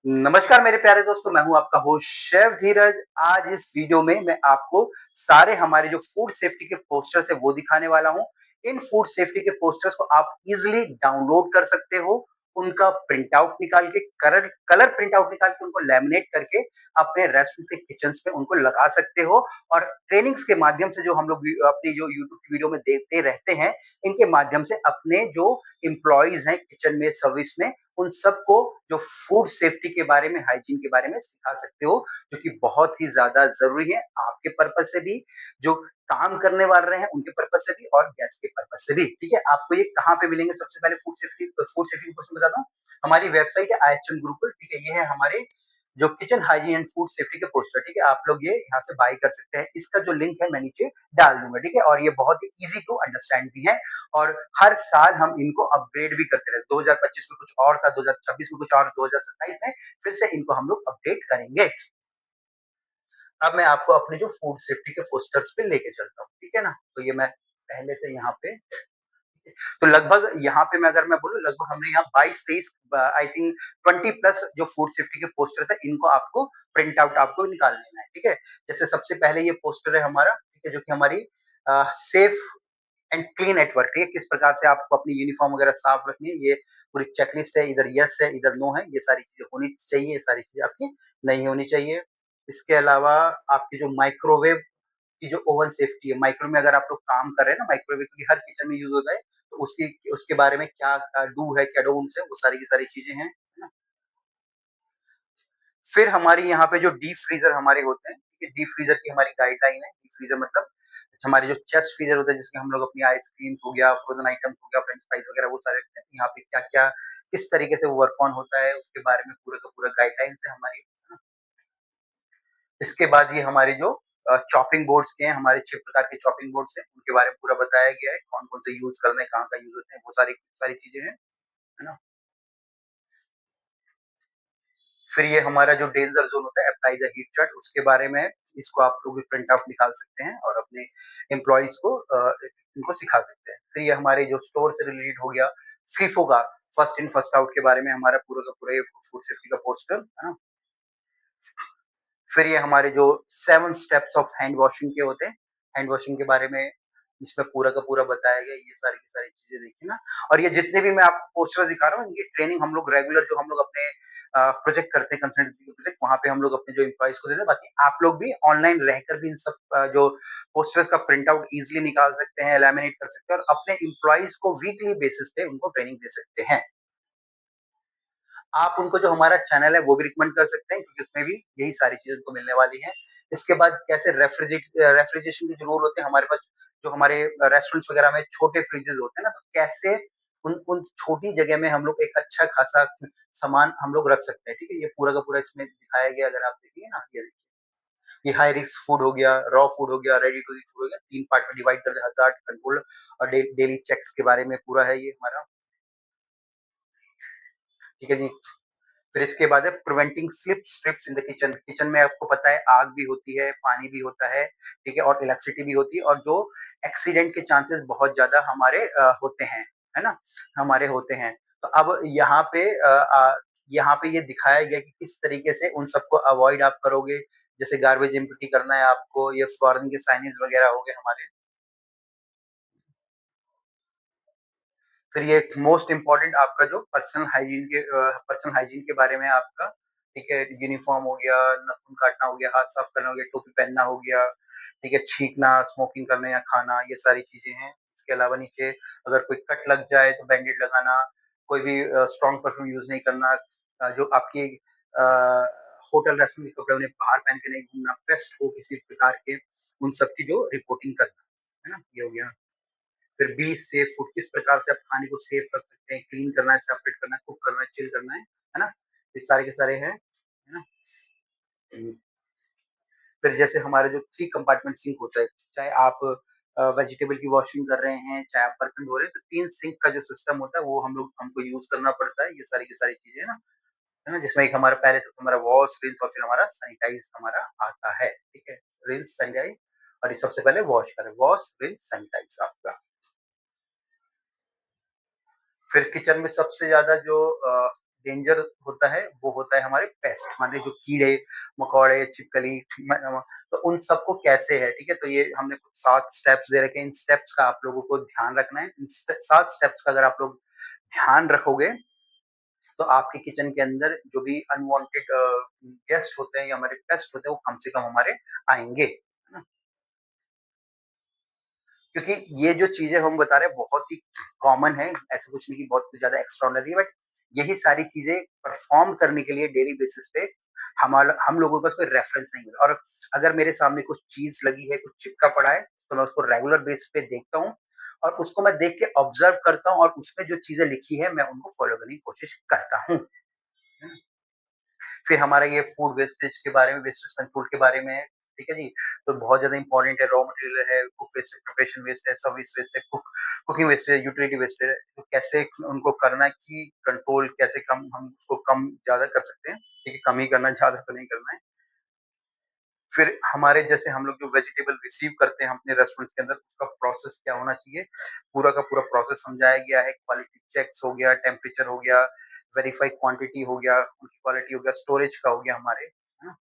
नमस्कार मेरे प्यारे दोस्तों, मैं हूँ आपका होस्ट शेफ धीरज। आज इस वीडियो में मैं आपको सारे हमारे जो फूड सेफ्टी के पोस्टर्स है वो दिखाने वाला हूँ। इन फूड सेफ्टी के पोस्टर्स को आप इज़िली डाउनलोड कर सकते हो। उनका प्रिंट आउट निकाल के कलर कलर प्रिंट आउट निकाल के उनको लैमिनेट करके अपने रेस्टोरेंट के किचन्स में उनको लगा सकते हो। और ट्रेनिंग्स के माध्यम से जो हम लोग अपनी जो यूट्यूब की वीडियो में देखते रहते हैं, इनके माध्यम से अपने जो एम्प्लॉइज़ हैं किचन में, सर्विस में, उन सबको जो फूड सेफ्टी के बारे में, हाइजीन के बारे में सिखा सकते हो, जो कि बहुत ही ज़्यादा ज़रूरी है आपके पर्पज़ से भी, जो काम करने वाले रहे हैं उनके पर्पज़ से भी और गेस्ट के पर्पज़ से भी, ठीक है? आपको ये कहाँ पे मिलेंगे सबसे पहले फूड सेफ्टी के क्वेश्चन बताता हूँ। हमारी वेबसाइट है आईएचएम गुरुकुल, ठीक है? ये है हमारे जो kitchen hygiene and food safety के पोस्टर, ठीक है? आप लोग ये यहाँ से बाय कर सकते हैं। इसका जो लिंक है मैं नीचे डाल दूँगा, ठीक है? और ये बहुत ही ईज़ी टू अंडरस्टैंड भी है और हर साल हम इनको अपग्रेड भी करते रहते हैं। 2025 में कुछ और था, 2026 में कुछ और, 2027 में फिर से इनको हम लोग अपडेट करेंगे। अब मैं आपको अपने जो फूड सेफ्टी के पोस्टर्स पे लेके चलता हूँ, ठीक है ना? तो ये मैं पहले से यहाँ पे तो लगभग यहाँ पे मैं बोलूँ लगभग हमने यहाँ 22-23 आई थिंक 20 प्लस जो फूड सेफ्टी के पोस्टर्स है इनको आपको प्रिंट आउट आपको निकाल लेना है, ठीक है? जैसे सबसे पहले ये पोस्टर है हमारा, ठीक है? जो कि हमारी safe and clean at work, ठीक है? किस प्रकार से आपको अपनी यूनिफ़ॉर्म वगैरह साफ रखनी है, ये पूरी चेकलिस्ट है, इधर येस है, इधर नो है, ये सारी चीज़ें होनी चाहिए, ये सारी चीज़ें आपकी नहीं होनी चाहिए। इसके अलावा आपकी जो माइक्रोवेव की जो ओवन सेफ्टी है, माइक्रो में अगर आप लोग काम कर रहे हैं ना, माइक्रोवेव क्योंकि हर किचन में यूज़ होता है, तो उसकी उसके बारे में क्या डू है, क्या डोंट्स है, वो सारी की सारी चीज़ें हैं, है ना? फिर हमारी यहाँ पे जो डीप फ्रीज़र हमारे होते हैं, ठीक है? डीप फ्रीज़र की हमारी गाइडलाइन है, डीप फ्रीज़र मतलब हमारे जो चेस्ट फ्रीज़र होता है जिसमें हम लोग अपनी आइसक्रीम हो गया, फ्रोज़न आइटम्स हो गया, फ्रेंच फ्राइज़ वगैरह वो सारे रखते हैं। यहाँ पे क्या-क्या किस तरीके से वो वर्क ऑन होता है, उसके बारे में पूरा का पूरा गाइडलाइन्स है हमारी। इसके बाद ये हमारे जो चॉपिंग बोर्ड्स के हैं, हमारे 6 प्रकार के चॉपिंग बोर्ड्स हैं, उनके बारे में पूरा बताया गया है, कौन-कौन से यूज़ करना है, कहाँ का यूज़ होते हैं, वो सारी सारी चीज़ें हैं, है ना? फिर ये हमारा जो डेंजर ज़ोन होता है, अप्लाई द हीट चार्ट, उसके बारे में है। इसको आप लोग भी प्रिंट आउट निकाल सकते हैं और अपने एम्प्लॉइज़ को इनको सिखा सकते हैं। फिर ये हमारे जो स्टोर से रिलेटेड हो गया, फीफो का फर्स्ट इन फर्स्ट आउट के बारे में हमारा पूरा का पूरा ये फूड सेफ्टी का पोस्टर, है ना? फिर ये हमारे जो 7 स्टेप्स ऑफ हैंड वॉशिंग के होते हैं, हैंड वॉशिंग के बारे में इसमें पूरा का पूरा बताया गया है, ये सारी की सारी चीज़ें देखिए ना। और ये जितने भी मैं आपको पोस्टर दिखा रहा हूँ, इनकी ट्रेनिंग हम लोग रेगुलर जो हम लोग अपने प्रोजेक्ट करते हैं कंसल्टेंसी के प्रोजेक्ट, वहाँ पे हम लोग अपने जो एम्प्लॉइज़ को देते हैं। बाकी आप लोग भी ऑनलाइन रहकर भी इन सब जो पोस्टर्स का प्रिंट आउट ईज़िली निकाल सकते हैं, लैमिनेट कर सकते हैं और अपने एम्प्लॉइज़ को वीकली बेसिस पे उनको ट्रेनिंग दे सकते हैं। आप उनको जो हमारा चैनल है वो भी रिकमेंड कर सकते हैं क्योंकि उसमें भी यही सारी चीज़ें उनको मिलने वाली हैं। इसके बाद कैसे रेफ्रिजरेशन के जो रूल होते हैं हमारे पास जो हमारे रेस्टोरेंट्स वगैरह में छोटे फ्रिजेज़ होते हैं ना, तो कैसे उन उन छोटी जगह में हम लोग एक अच्छा खासा सामान हम लोग रख सकते हैं, ठीक है? ये पूरा का पूरा इसमें दिखाया गया अगर आप देखेंगे ना, ये देखिए। ये हाई रिस्क फूड हो गया, रॉ फूड हो गया, रेडी टू ईट फूड हो गया, 3 पार्ट में डिवाइड कर दिया, हज़ार्ड, कंट्रोल्ड और डेली चेक्स के बारे में पूरा है ये हमारा, ठीक है जी। फिर इसके बाद है preventing slip strips in the kitchen. Kitchen में आपको पता है आग भी होती है, पानी भी होता है, ठीक है? और इलेक्ट्रिसिटी भी होती है और जो एक्सीडेंट के चांसेस बहुत ज़्यादा हमारे होते हैं, है ना? हमारे होते हैं। तो अब यहाँ पे ये दिखाया गया कि किस तरीके से उन सबको अवॉइड आप करोगे। जैसे गार्बेज एम्प्टी करना है आपको, ये फॉरेन के साइनेज वगैरह हो गए हमारे। फिर ये मोस्ट इम्पोर्टेंट आपका जो पर्सनल हाइजीन के बारे में आपका, ठीक है? यूनिफ़ॉर्म हो गया, नाखून काटना हो गया, हाथ साफ करना हो गया, टोपी पहनना हो गया, ठीक है? छींकना, स्मोकिंग करना या खाना, ये सारी चीज़ें हैं। इसके अलावा नीचे अगर कोई कट लग जाए तो बैंडेज लगाना, कोई भी स्ट्रॉन्ग परफ्यूम यूज़ नहीं करना, जो आपकी अ, होटल रेस्टोरेंट के कपड़े उन्हें बाहर पहन के नहीं घूमना, पेस्ट हो किसी प्रकार के, उन सब की जो रिपोर्टिंग करना, है ना? ये हो गया। फिर बी सेफ फूड किस प्रकार से आप खाने को सेफ रख सकते हैं, क्लीन करना है, सेपरेट करना है, कुक करना है, चिल करना है ना? ये सारे के सारे हैं, है ना? हुँ, फिर जैसे हमारे जो 3 कंपार्टमेंट सिंक होता है, चाहे आप वेजिटेबल की वॉशिंग कर रहे हैं, चाहे आप बर्तन धो रहे हैं, तो 3 सिंक का जो सिस्टम होता है वो हमको यूज़ करना पड़ता है, ये सारी की सारी चीज़ें है ना? जिसमें एक हमारा पहले सबसे हमारा वॉश, रिंस और फिर हमारा सैनिटाइज़ हमारा आता है, ठीक है? रिंस, सैनिटाइज़ और ये सबसे पहले वॉश करें, वॉश, रिंस, सैनिटाइज़ आपका। फिर किचन में सबसे ज़्यादा जो डेंजर होता है वो होता है हमारे पेस्ट, हमारे जो कीड़े मकोड़े छिपकली तो उन सबको कैसे है, ठीक है। तो ये हमने कुछ 7 स्टेप्स दे रखे हैं, इन स्टेप्स का आप लोगों को ध्यान रखना है। इन 7 स्टेप्स का अगर आप लोग ध्यान रखोगे तो आपके किचन के अंदर जो भी अनवांटेड गेस्ट होते हैं या हमारे पेस्ट होते हैं वो कम से कम हमारे आएंगे, है ना। क्योंकि ये जो चीजें हम बता रहे हैं बहुत ही कॉमन है, ऐसा कुछ नहीं कि बहुत ज्यादा एक्स्ट्राऑर्डिनरी है, बट यही सारी चीजें परफॉर्म करने के लिए डेली बेसिस पे हमारा हम लोगों का कोई रेफरेंस नहीं है। और अगर मेरे सामने कुछ चीज लगी है, कुछ चिपका पड़ा है, तो मैं उसको रेगुलर बेस पे देखता हूँ और उसको मैं देख के ऑब्जर्व करता हूँ और उसमें जो चीजें लिखी है मैं उनको फॉलो करने की कोशिश करता हूँ। फिर हमारा ये फूड वेस्टेज के बारे में, वेस्टेज कंट्रोल के बारे में है, ठीक है जी। तो बहुत ज़्यादा इम्पोर्टेंट है, रॉ मटेरियल है, कुक वेस्ट है, प्रिपरेशन वेस्ट है, सर्विस वेस्ट है, कुकिंग वेस्ट है, यूटिलिटी वेस्ट है। तो कैसे उनको करना है कि कंट्रोल कैसे कम हम उसको कम ज़्यादा कर सकते हैं, ठीक है, कम ही करना है, ज़्यादा तो नहीं करना है। फिर हमारे जैसे हम लोग जो वेजिटेबल रिसीव करते हैं अपने रेस्टोरेंट्स के अंदर, उसका प्रोसेस क्या होना चाहिए, पूरा का पूरा प्रोसेस समझाया गया है। क्वालिटी चेक्स हो गया, टेम्परेचर हो गया, वेरीफाई क्वांटिटी हो गया, उनकी क्वालिटी हो गया, स्टोरेज का हो गया हमारे, है ना।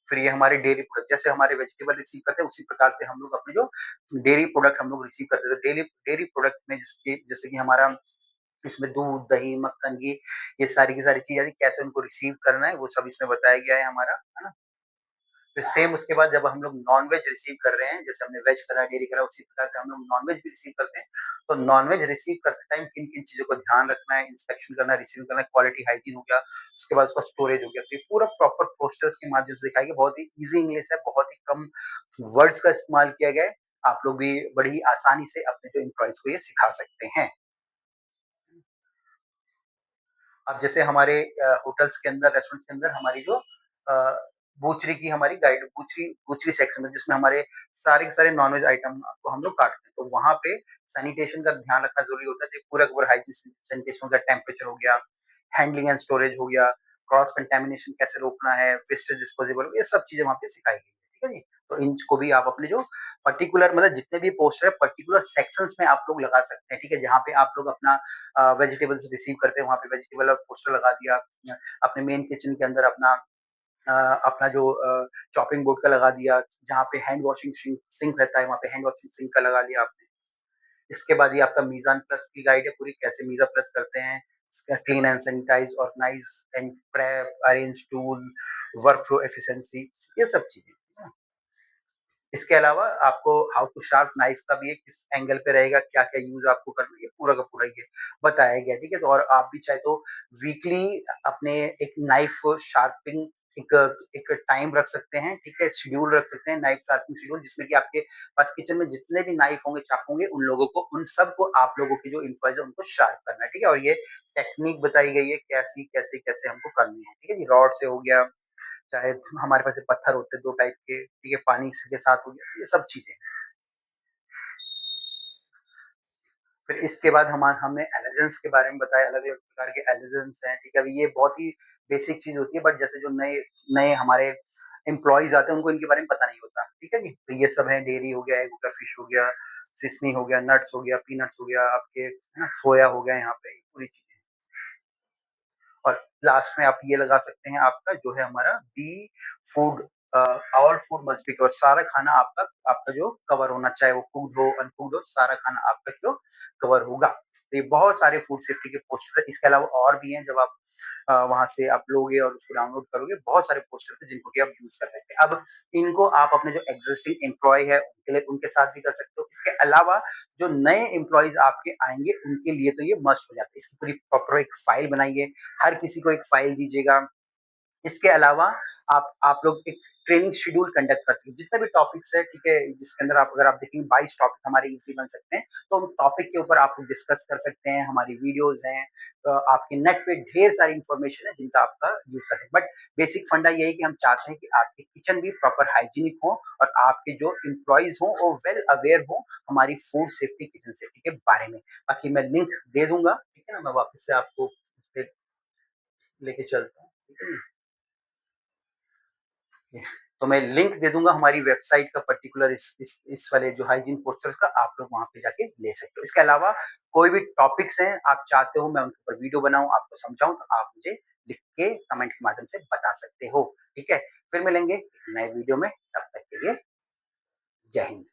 फिर ये हमारे डेयरी प्रोडक्ट, जैसे हमारे वेजिटेबल रिसीव करते हैं उसी प्रकार से हम लोग अपने जो डेयरी प्रोडक्ट हम लोग रिसीव करते हैं। तो डेली डेयरी प्रोडक्ट में जैसे कि हमारा इसमें दूध, दही, मक्खन, घी, ये सारी की सारी चीज़ें कैसे उनको रिसीव करना है वो सब इसमें बताया गया है हमारा, है ना। फिर सेम उसके बाद जब हम लोग नॉन-वेज रिसीव कर रहे हैं, जैसे हमने वेज करा, डेयरी करा, उसी प्रकार से हम लोग नॉन-वेज भी रिसीव करते हैं। तो नॉन-वेज रिसीव करते टाइम किन-किन चीज़ों को ध्यान रखना है, इंस्पेक्शन करना है, रिसीव करना है, क्वालिटी हाइजीन हो गया, उसके बाद उसका स्टोरेज हो गया। तो ये पूरा प्रॉपर पोस्टर्स के माध्यम से दिखाया गया। बहुत ही ईज़ी इंग्लिश है, बहुत ही कम वर्ड्स का इस्तेमाल किया गया है। आप लोग भी बड़ी ही आसानी से अपने जो एम्प्लॉइज़ को ये सिखा सकते हैं। अब जैसे हमारे होटल्स के अंदर, रेस्टोरेंट्स के अंदर हमारी जो बूचरी की हमारी गाइड, बूचरी बूचरी सेक्शन है जिसमें हमारे सारे के सारे नॉन-वेज आइटम को हम लोग काटते हैं। तो वहाँ पे सैनिटेशन का ध्यान रखना ज़रूरी होता है। तो पूरा का पूरा हाइजीन सैनिटेशन हो गया, टेम्परेचर हो गया, हैंडलिंग एंड स्टोरेज हो गया, क्रॉस कंटामिनेशन कैसे रोकना है, वेस्टेज डिस्पोजेबल, ये सब चीज़ें वहाँ पे सिखाई गई है। ठीक है जी? तो इनको भी आप अपने जो पर्टिकुलर मतलब जितने भी पोस्टर है पर्टिकुलर सेक्शंस में आप लोग लगा सकते हैं। ठीक है? जहाँ पे आप लोग अपना वेजिटेबल्स रिसीव करते हैं वहाँ पे वेजिटेबल का पोस्टर लगा दिया। अपने मेन किचन के अंदर अपना अपना जो चॉपिंग बोर्ड का लगा दिया, जहाँ पे हैंड वॉशिंग सिंक रहता है वहाँ पे हैंड वॉशिंग सिंक का लगा लिया आपने। इसके बाद ये आपका मीज़ान प्लस की गाइड है पूरी, कैसे मीज़ा प्लस करते हैं, clean and sanitise, organise and prep, arrange tool, workflow efficiency, ये सब चीज़ें। इसके अलावा आपको हाउ टू शार्प नाइफ का भी एक किस एंगल पे रहेगा, क्या-क्या यूज़ आपको करना है, ये पूरा का पूरा ये बताया गया है, ठीक है? तो और आप भी चाहे तो वीकली अपने एक नाइफ शार्पिंग एक एक टाइम रख सकते हैं, ठीक है? शेड्यूल रख सकते हैं, नाइफ शार्पिंग शेड्यूल जिसमें कि आपके पास किचन में जितने भी नाइफ होंगे, चाकू होंगे, उन लोगों को उन सबको आप लोगों के जो एम्प्लॉइज़ हैं उनको शार्प करना है, ठीक है? और ये टेक्नीक बताई गई है कैसे हमको करनी है, ठीक है जी? रॉड से हो गया, चाहे हमारे पास ये पत्थर होते हैं 2 टाइप के, ठीक है? पानी के साथ हो गया, ये सब चीज़ें। फिर इसके बाद हमने एलर्जेंस के बारे में बताया, अलग-अलग प्रकार के एलर्जेंस हैं, ठीक है? अभी ये बहुत ही बेसिक चीज़ होती है बट जैसे जो नए नए हमारे एम्प्लॉइज़ आते हैं उनको इनके बारे में पता नहीं होता, ठीक है जी? तो ये सब है, डेयरी हो गया, एग हो गया, फिश हो गया, सिसमी हो गया, नट्स हो गया, पीनट्स हो गया, आपके है ना, सोया हो गया यहाँ पे, ये पूरी चीज़ें। और लास्ट में आप ये लगा सकते हैं आपका जो है हमारा be food all food must be cover, सारा खाना आपका आपका जो कवर होना चाहे वो कुक्ड हो अनकुक्ड हो, सारा खाना आपका जो कवर होगा। तो ये बहुत सारे फूड सेफ्टी के पोस्टर है, इसके अलावा और भी हैं जब आप वहां से आप लोगे और उसको डाउनलोड करोगे, बहुत सारे पोस्टर है जिनको कि आप यूज कर सकते हैं। अब इनको आप अपने जो एग्जिस्टिंग एम्प्लॉय है उनके लिए उनके साथ भी कर सकते हो। इसके अलावा जो नए एम्प्लॉइज आपके आएंगे उनके लिए तो ये मस्ट हो जाता है। इसकी पूरी प्रॉपर एक फाइल बनाइए, हर किसी को एक फाइल दीजिएगा। इसके अलावा आप लोग एक ट्रेनिंग शेड्यूल कंडक्ट कर सकते हैं। जितने भी टॉपिक्स है, ठीक है, जिसके अंदर आप अगर आप देखेंगे 22 टॉपिक हमारे इज़िली बन सकते हैं। तो उन टॉपिक के ऊपर आप लोग डिस्कस कर सकते हैं, हमारी वीडियोज़ हैं, आपके नेट पे ढेर सारी इन्फॉर्मेशन है जिनका आपका यूज़ कर सकते हैं। बट बेसिक फंडा यही है कि हम चाहते हैं कि आपके किचन भी प्रॉपर हाइजीनिक हो और आपके जो एम्प्लॉइज़ हों वो वेल अवेयर हों हमारी फूड सेफ्टी, किचन सेफ्टी के बारे में। बाकी मैं लिंक दे दूँगा, ठीक है ना? मैं वापस से आपको उस पे लेके चलता हूँ, ठीक है? तो मैं लिंक दे दूंगा हमारी वेबसाइट का पर्टिकुलर इस वाले जो हाइजीन पोस्टर्स का, आप लोग वहां पे जाके ले सकते हो। इसके अलावा कोई भी टॉपिक्स हैं आप चाहते हो मैं उनके ऊपर वीडियो बनाऊं, आपको समझाऊं, तो आप मुझे लिख के कमेंट के माध्यम से बता सकते हो। ठीक है, फिर मिलेंगे नए वीडियो में, तब तक के लिए जय हिंद।